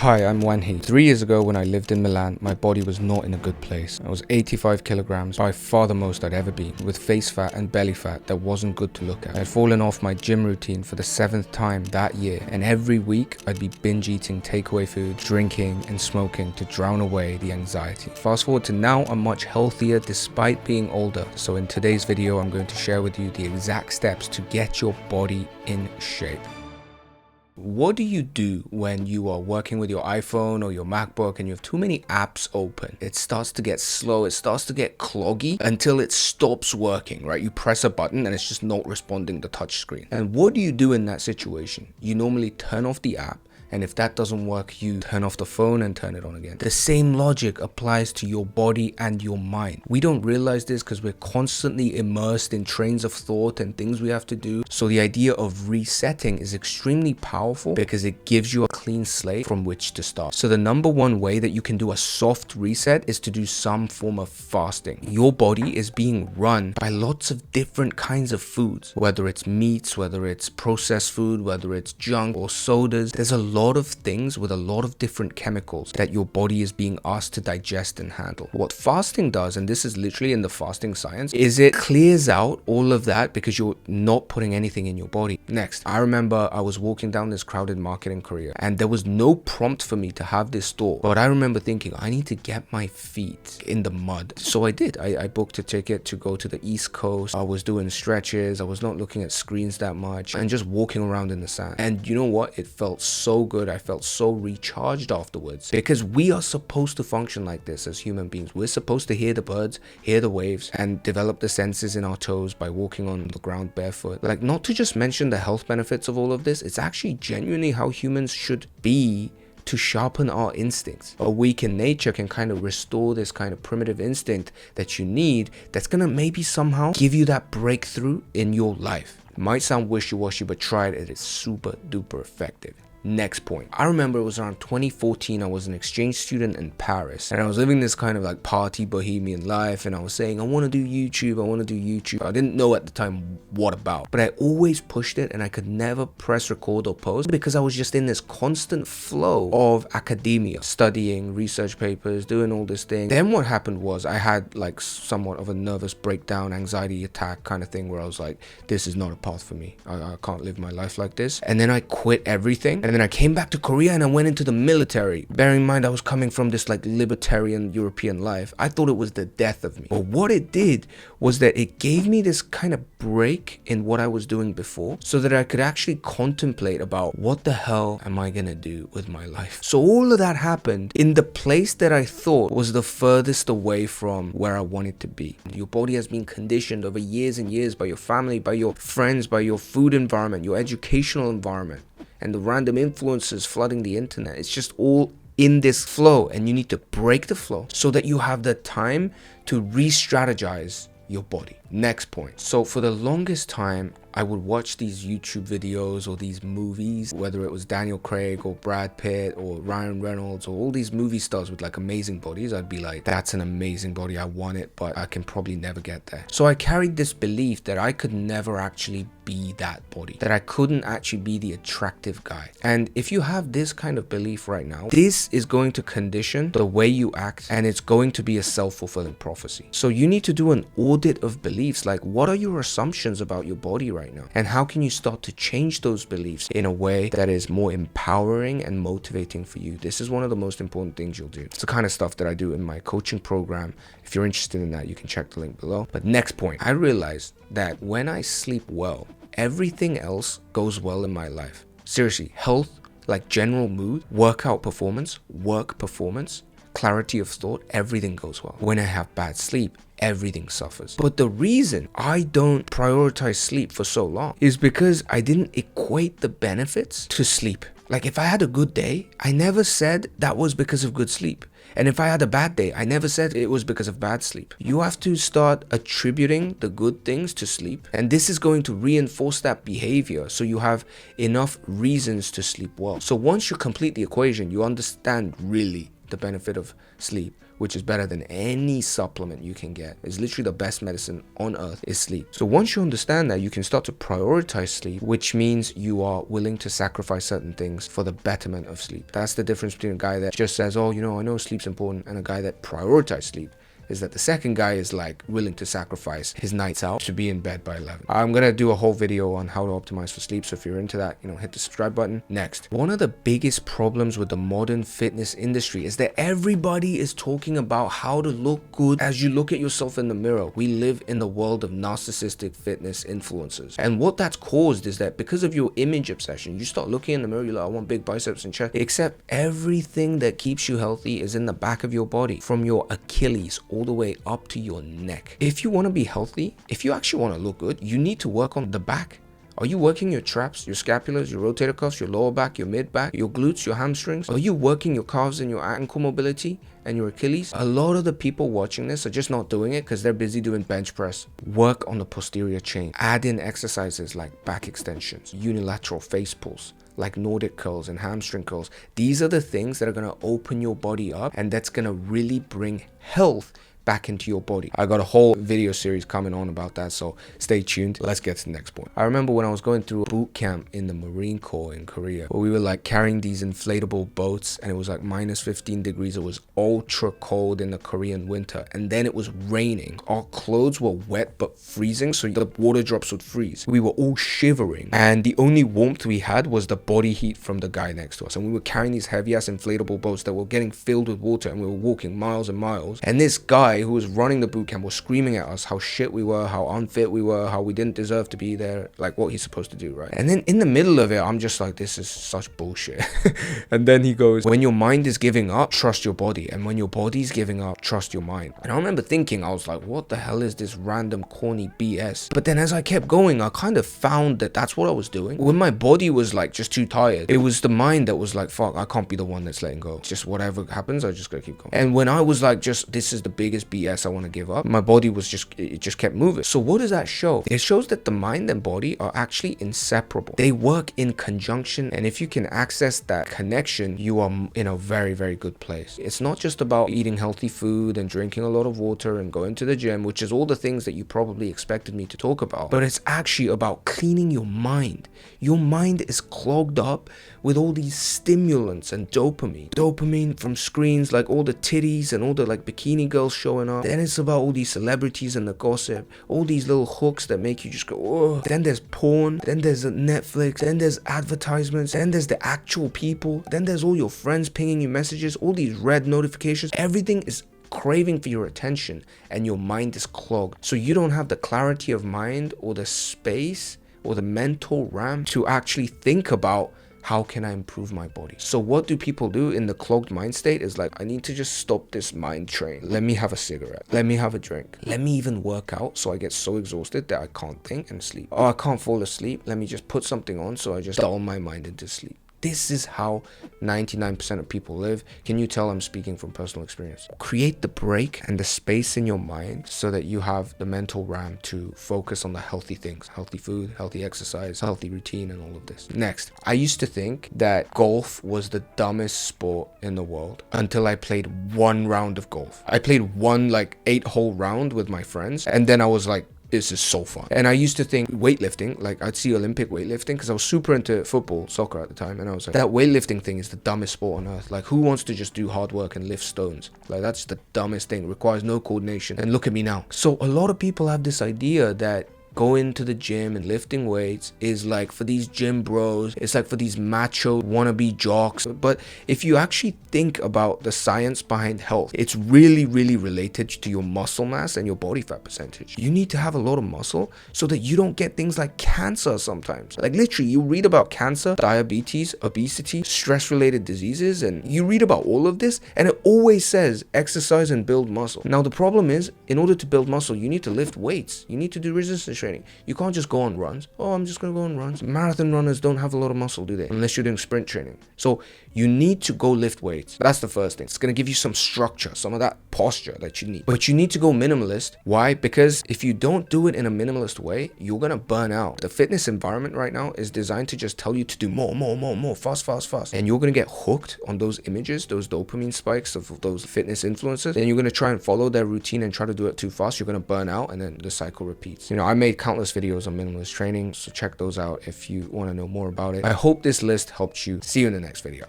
Hi, I'm Wanhee. 3 years ago when I lived in Milan, my body was not in a good place. I was 85 kilograms, by far the most I'd ever been, with face fat and belly fat that wasn't good to look at. I had fallen off my gym routine for the 7th time that year, and every week I'd be binge eating takeaway food, drinking and smoking to drown away the anxiety. Fast forward to now, I'm much healthier despite being older. So in today's video, I'm going to share with you the exact steps to get your body in shape. What do you do when you are working with your iPhone or your MacBook and you have too many apps open? It starts to get slow, it starts to get cloggy until it stops working, right? You press a button and it's just not responding to touch screen. And what do you do in that situation? You normally turn off the app, and if that doesn't work, you turn off the phone and turn it on again. The same logic applies to your body and your mind. We don't realize this because we're constantly immersed in trains of thought and things we have to do. So the idea of resetting is extremely powerful because it gives you a clean slate from which to start. So the number one way that you can do a soft reset is to do some form of fasting. Your body is being run by lots of different kinds of foods, whether it's meats, whether it's processed food, whether it's junk or sodas. There's a lot of things with a lot of different chemicals that your body is being asked to digest and handle. What fasting does, and this is literally in the fasting science, is it clears out all of that because you're not putting anything in your body. Next, I remember I was walking down this crowded market in Korea and there was no prompt for me to have this thought, but I remember thinking I need to get my feet in the mud. So I did. I booked a ticket to go to the East Coast. I was doing stretches. I was not looking at screens that much and just walking around in the sand. And you know what? It felt so good. I felt so recharged afterwards because we are supposed to function like this as human beings. We're supposed to hear the birds, hear the waves, and develop the senses in our toes by walking on the ground barefoot. Like, not to just mention the health benefits of all of this, it's actually genuinely how humans should be to sharpen our instincts. A week in nature can kind of restore this kind of primitive instinct that you need that's gonna maybe somehow give you that breakthrough in your life. It might sound wishy-washy, but try it. It is super duper effective. Next point. I remember it was around 2014. I was an exchange student in Paris and I was living this kind of like party bohemian life, and I was saying I want to do YouTube, I want to do YouTube. I didn't know at the time what about, but I always pushed it and I could never press record or post because I was just in this constant flow of academia, studying, research papers, doing all this thing. Then what happened was I had like somewhat of a nervous breakdown, anxiety attack kind of thing where I was like, this is not a path for me. I can't live my life like this. And then I quit everything, and then I came back to Korea and I went into the military. Bearing in mind I was coming from this like libertarian European life, I thought it was the death of me. But what it did was that it gave me this kind of break in what I was doing before so that I could actually contemplate about what the hell am I gonna do with my life. So all of that happened in the place that I thought was the furthest away from where I wanted to be. Your body has been conditioned over years and years by your family, by your friends, by your food environment, your educational environment, and the random influences flooding the internet. It's just all in this flow, and you need to break the flow so that you have the time to re-strategize your body. Next point. So for the longest time, I would watch these YouTube videos or these movies, whether it was Daniel Craig or Brad Pitt or Ryan Reynolds or all these movie stars with like amazing bodies. I'd be like, that's an amazing body, I want it, but I can probably never get there. So I carried this belief that I could never actually be that body, that I couldn't actually be the attractive guy. And if you have this kind of belief right now, this is going to condition the way you act, and it's going to be a self-fulfilling prophecy. So you need to do an audit of beliefs. Like, what are your assumptions about your body right now? And how can you start to change those beliefs in a way that is more empowering and motivating for you? This is one of the most important things you'll do. It's the kind of stuff that I do in my coaching program. If you're interested in that, you can check the link below. But next point, I realized that when I sleep well, everything else goes well in my life. Seriously, health, like general mood, workout performance, work performance, clarity of thought, everything goes well. When I have bad sleep, everything suffers. But the reason I don't prioritize sleep for so long is because I didn't equate the benefits to sleep. Like, if I had a good day, I never said that was because of good sleep. And if I had a bad day, I never said it was because of bad sleep. You have to start attributing the good things to sleep, and this is going to reinforce that behavior so you have enough reasons to sleep well. So once you complete the equation, you understand really the benefit of sleep, which is better than any supplement you can get. It's literally the best medicine on earth is sleep. So once you understand that, you can start to prioritize sleep, which means you are willing to sacrifice certain things for the betterment of sleep. That's the difference between a guy that just says, oh, you know, I know sleep's important, and a guy that prioritizes sleep. Is that the second guy is like willing to sacrifice his nights out to be in bed by 11. I'm gonna do a whole video on how to optimize for sleep, so if you're into that, you know, hit the subscribe button. Next, one of the biggest problems with the modern fitness industry is that everybody is talking about how to look good as you look at yourself in the mirror. We live in the world of narcissistic fitness influencers, and what that's caused is that because of your image obsession, you start looking in the mirror, you're like, I want big biceps and chest, except everything that keeps you healthy is in the back of your body, from your Achilles all the way up to your neck. If you want to be healthy, if you actually want to look good, you need to work on the back. Are you working your traps, your scapulars, your rotator cuffs, your lower back, your mid back, your glutes, your hamstrings? Are you working your calves and your ankle mobility and your Achilles? A lot of the people watching this are just not doing it because they're busy doing bench press. Work on the posterior chain. Add in exercises like back extensions, unilateral face pulls, like Nordic curls and hamstring curls. These are the things that are going to open your body up, and that's going to really bring health back into your body. I got a whole video series coming on about that, so stay tuned. Let's get to the next point. I remember when I was going through a boot camp in the Marine Corps in Korea, where we were like carrying these inflatable boats, and it was like minus 15 degrees. It was ultra cold in the Korean winter, and then it was raining. Our clothes were wet but freezing, so the water drops would freeze. We were all shivering, and the only warmth we had was the body heat from the guy next to us, and we were carrying these heavy ass inflatable boats that were getting filled with water, and we were walking miles and miles, and this guy who was running the boot camp was screaming at us how shit we were, how unfit we were, how we didn't deserve to be there, like what he's supposed to do, right? And then in the middle of it, I'm just like, this is such bullshit. And then he goes, when your mind is giving up, trust your body, and when your body's giving up, trust your mind. And I remember thinking, I was like, what the hell is this random corny BS? But then as I kept going, I kind of found that that's what I was doing. When my body was like just too tired, it was the mind that was like, fuck, I can't be the one that's letting go. Just whatever happens, I just gotta keep going. And when I was like, just this is the biggest BS I want to give up, my body was it just kept moving. So what does that show? It shows that the mind and body are actually inseparable. They work in conjunction, and if you can access that connection, you are in a very, very good place. It's not just about eating healthy food and drinking a lot of water and going to the gym, which is all the things that you probably expected me to talk about, but it's actually about cleaning your mind. Your mind is clogged up with all these stimulants and dopamine from screens, like all the titties and all the like bikini girls showing up. Then it's about all these celebrities and the gossip, all these little hooks that make you just go, oh. Then there's porn, then there's Netflix, then there's advertisements, then there's the actual people, then there's all your friends pinging you messages, all these red notifications. Everything is craving for your attention, and your mind is clogged. So you don't have the clarity of mind or the space or the mental RAM to actually think about, how can I improve my body? So what do people do in the clogged mind state is like, I need to just stop this mind train. Let me have a cigarette. Let me have a drink. Let me even work out so I get so exhausted that I can't think and sleep. Oh, I can't fall asleep. Let me just put something on so I just dull my mind into sleep. This is how 99% of people live. Can you tell I'm speaking from personal experience? Create the break and the space in your mind so that you have the mental RAM to focus on the healthy things. Healthy food, healthy exercise, healthy routine, and all of this. Next, I used to think that golf was the dumbest sport in the world until I played one round of golf. I played one like 8-hole round with my friends, and then I was like, this is so fun. And I used to think weightlifting, like I'd see Olympic weightlifting because I was super into football, soccer at the time, and I was like, that weightlifting thing is the dumbest sport on earth. Like, who wants to just do hard work and lift stones? Like, that's the dumbest thing. It requires no coordination. And look at me now. So a lot of people have this idea that going to the gym and lifting weights is like for these gym bros, it's like for these macho wannabe jocks. But if you actually think about the science behind health, it's really, really related to your muscle mass and your body fat percentage. You need to have a lot of muscle so that you don't get things like cancer sometimes. Like literally, you read about cancer, diabetes, obesity, stress-related diseases, and you read about all of this, and it always says exercise and build muscle. Now the problem is, in order to build muscle, you need to lift weights. You need to do resistance training. You can't just go on runs. Oh, I'm just gonna go on runs. Marathon runners don't have a lot of muscle, do they? Unless you're doing sprint training. So you need to go lift weights. That's the first thing. It's going to give you some structure, some of that posture that you need. But you need to go minimalist. Why? Because if you don't do it in a minimalist way, you're going to burn out. The fitness environment right now is designed to just tell you to do more, fast. And you're going to get hooked on those images, those dopamine spikes of those fitness influencers. Then you're going to try and follow their routine and try to do it too fast. You're going to burn out, and then the cycle repeats. I made countless videos on minimalist training, so check those out if you want to know more about it. I hope this list helped you. See you in the next video.